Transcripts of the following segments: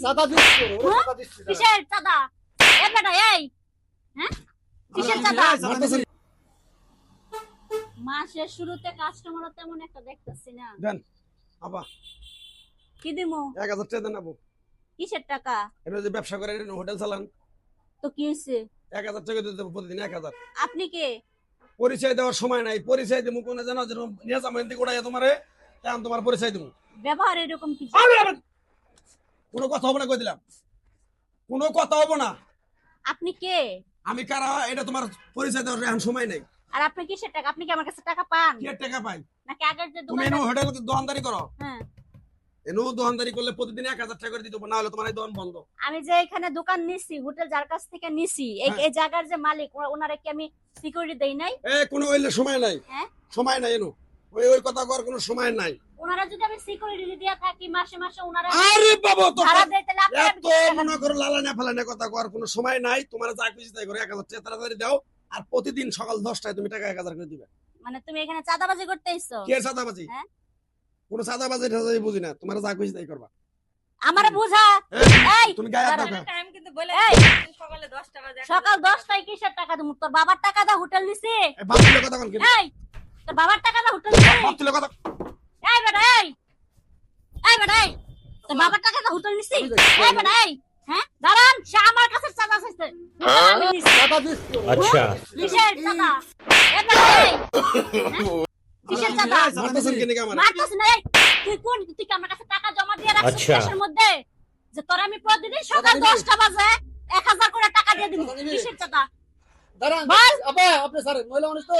চাঁদা দিচ্ছি ওরে চাঁদা দিচ্ছি কিসের চাঁদা? এ বেটা এই, হ্যাঁ কিসের চাঁদা? মাসের শুরুতে কাস্টমার তেমন একটা দেখতেছি না। দেন আবা কি দিমু? 1000 টাকা দেন আবু। কিসের টাকা? এটা যে ব্যবসা করে হোটেল চালান, তো কি হইছে? 1000 টাকা দিতে হবে প্রতিদিন 1000। আপনি কে? পরিচয় দেওয়ার সময় নাই, পরিচয় দিমু কোন জানো যে নিয়ে যাবো এন্তি কোড়াই তোমারে, এখন তোমার পরিচয় দিমু। ব্যবহার এরকম কি? কোনো কথা হবে না কই দিলাম, কোনো কথা হবে না। আপনি কে? আমি কারা এটা তোমার পরিচয় দেওয়ার এখন সময় নাই। আর আপনি কিসের টাকা? আপনি কি আমার কাছে টাকা পান কি টাকা পাই? নাকি আগের যে তুমি দোকান? এনো হোটেল দোকানদারি করো, হ্যাঁ এনো দোকানদারি করলে প্রতিদিন 1000 টাকা করে দিতে হবে, না হলে তোমার এই দোকান বন্ধ। আমি যে এখানে দোকান নিছি, হোটেল যার কাছ থেকে নিছি, এই হ্যাঁ। এই জায়গার যে মালিক ওনারে কি আমি সিকিউরিটি দেই নাই? এ কোনো হইলে সময় নাই, হ্যাঁ সময় নাই এনো ওই কথা কর কোনো সময় নাই। ওনারা যদি আমি সিকিউরিটি দিয়া থাকি মাসে মাসে ওনারা আরে বাবা তো ভাড়া দেই, তাহলে আপনারা এত মনে করো লালানা ফালানা কথা কর কোনো সময় নাই। তোমার যা খুশি তাই করো, 1000 টাকা তাড়াতাড়ি দাও। আর প্রতিদিন সকাল 10টায় তুমি টাকা 1000 করে দিবে। মানে তুমি এখানে চাঁদাবাজি করতে আইছো? কি এর সাদাবাজি? হ্যাঁ? কোনো সাদাবাজি টাদাবাজি বুঝি না, তোমার যা খুশি তাই করবা। আমারে বুঝা। এই তুমি গায়ে হাত দাও কেন? টাইম কিন্তু বলে এই সকালে 10 টাকা দেয়। সকাল 10টায় কিসের টাকা দিমু? তোর বাবার টাকা দা হোটেল নিছি। এ বাপ তুলে কথা কোন কি? এই তোর বাবার টাকা দা হোটেল নিছি। বাপ তুলে কথা। এই বেটা এই, এই বেটা এই, তোর বাবার টাকা দা হোটেল নিছি। এই বেটা এই, হ্যাঁ দাঁড়ান, সে আমার কাছে চাঁদা চাইছে। আমি নিছি। চাঁদা দিচ্ছি ওরে अच्छा কিসের চাঁদা? এই বেটা এই, হ্যাঁ? কিসের চাঁদা? মারতেছেন কেন আমার? মারতাছ না এই, তুই কি আমার কাছে টাকা জমা দিয়ে রাখছিস আচ্ছা। দেশের মধ্যে যে তোর আমি প্রতিদিন সকাল 10টা বাজে 1000 করে টাকা দিয়ে দিব? কিসের চাঁদা? দাঁড়ান বল। আপা আপনি স্যার মহিলা মানুষ তো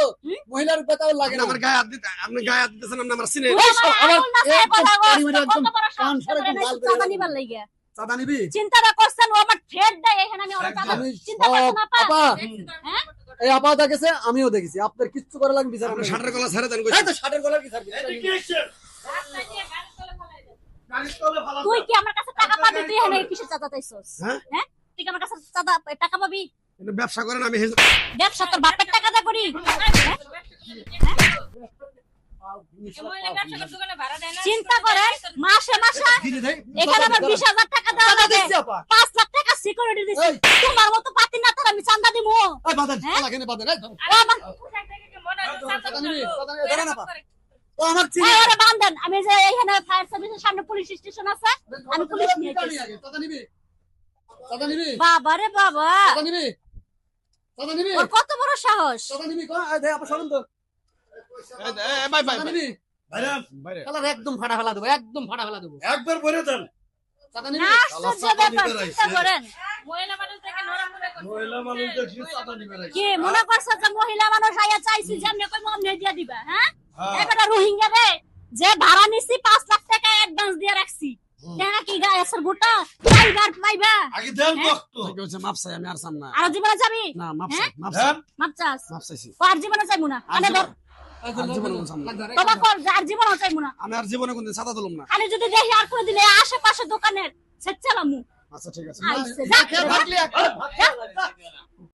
মহিলার বেতাও লাগে না আমার গায়ে হাত দিতে, আপনি গায়ে হাত দিতেছেন, আপনি আমার সিনে তুই আমার আমার আঙুল নাচায় একদম কথা বল, পানি মেরে তোর একদম কত বড় কান সাহস সারা করে একদম লাল করে চাঁদা দেবো। নিবার লাগি? চাঁদা নিবি? চিন্তাটা করছেন ও আমার থ্রেড দেয় এখানে, আমি ওর চাঁদা আমি চিন্তা করছেন আপা? আপা হ্যাঁ? এই আপা দেখেছে আমিও দেখেছি আপনার কিচ্ছু করা লাগবে বিচার আপনার শার্টের গলা ছেড়ে দেন। এই তো শার্টের গলার কি ছাড়বি তুই কি আমার কাছে টাকা পাবি? তুই এখানে কিসের চাঁদা চাইছস? হ্যাঁ? হ্যাঁ তুই কি আমার কাছে চাঁদা টাকা পাবি? এটা ব্যবসা করেন, আমি ব্যবসা তোর বাপের টাকা দা করি? মহিলা ব্যবসার দোকানে ভাড়া দেয় না। চিন্তা করেন মাসে মাসে দিদি দেই এখানে আমার 20,000 টাকা দেওয়া চাঁদা লাগে, দিচ্ছি আপা 5 লাখ টাকা সিকিউরিটি দিছি। এই। তোমার মতো পাতি না তোর আমি চাঁদা দিমু? এই বাঁধেন হ্যাঁ? লাগানে বাঁধেন এই ধরো। ও আমার পোশাক দেখে কি মনে হয় যে চাঁদা নিবি? চাঁদা নিবি? এরকম দাঁড়ান আপা। করে। ও আমার ছিল এই ওরে বান্ধেন, আমি যে এখানে ফায়ার সার্ভিসের সামনে পুলিশ স্টেশন আছে, আমি পুলিশ নিয়ে গেছি। চাঁদা নিবি? চাঁদা নিবি? বাবা রে বাবা, চাঁদা নিবি? চাঁদা নিবি? ওর কত বড় সাহস! চাঁদা নিবি কো? এই দে আপা শুনুন তো। বাই বাই চাঁদা নিবি? বাইরে শালার একদম ফাটা ফেলা দেবো একদম ফাটা ফেলা দেবো একবার বলে দেন। চাঁদা নিবি? আশ্চর্য ব্যাপার, চিন্তা করেন। মহিলা মানুষ দেখে নরম মনে করে। মহিলা মানুষদের কি চাঁদা নিবে না? কি মনে করছ যে মহিলা মানুষ আইয়া চাইছি যে আমি কই মনে দিয়া দিবা? হ্যাঁ এটা রোহিঙ্গা রে, যে ভাড়া নিছি 5 লাখ টাকা অ্যাডভান্স দিয়ে রাখছি, দেখা কি গায় আসর গোটা পাইবার পাইবা? আগে দেন তো কি হচ্ছে? মাপ চাই, আমি আর চাম না। আর জীবনে যাবি? না মাপ হ্যাঁ? চাই, মাপ চাই, মাপ চাস? মাপ চাইছি। আর জীবনে চাইমু না, আর মানে ধর জীবনে কোন চাম না। বাবা কর, আর জীবনে চাইমু না। আমি আর জীবনে কোনদিন চাঁদা দিলাম না। খালি যদি দেখি আর কোনদিন এই আশেপাশে দোকানের সেচ্ছালামু। আচ্ছা ঠিক আছে। আইছে যা, খেয়ে থাকলি এক- যা।